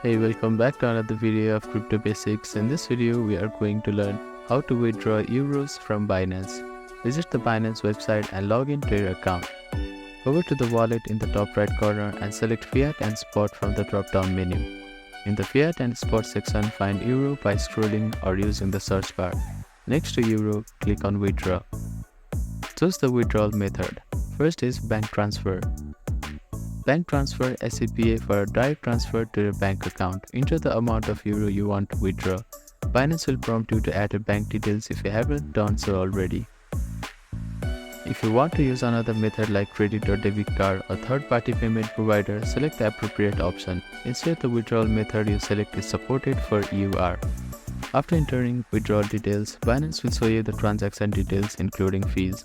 Hey, welcome back to another video of Crypto Basics. In this video, we are going to learn how to withdraw euros from Binance. Visit the Binance website and log into your account. Over to the wallet in the top right corner and select Fiat and Spot from the drop-down menu. In the Fiat and Spot section, find Euro by scrolling or using the search bar. Next to Euro, click on Withdraw. Choose the withdrawal method. First is bank transfer. Bank transfer SCPA for a direct transfer to your bank account. Enter the amount of euro you want to withdraw. Binance will prompt you to add your bank details if you haven't done so already. If you want to use another method like credit or debit card or third-party payment provider, select the appropriate option. Instead, the withdrawal method you select is supported for EUR. After entering withdrawal details, Binance will show you the transaction details including fees.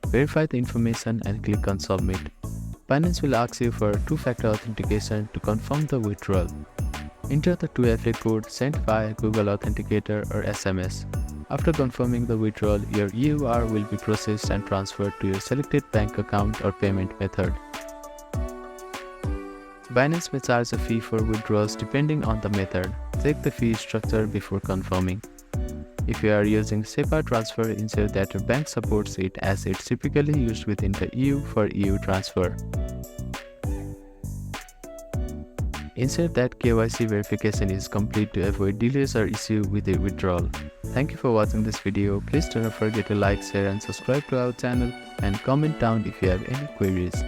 Verify the information and click on Submit. Binance will ask you for two-factor authentication to confirm the withdrawal. Enter the 2FA code sent via Google Authenticator or SMS. After confirming the withdrawal, your EUR will be processed and transferred to your selected bank account or payment method. Binance may charge a fee for withdrawals depending on the method. Check the fee structure before confirming. If you are using SEPA transfer, ensure that your bank supports it as it's typically used within the EU for EU transfer. Ensure that KYC verification is complete to avoid delays or issue with the withdrawal. Thank you for watching this video. Please do not forget to like, share and subscribe to our channel and comment down if you have any queries.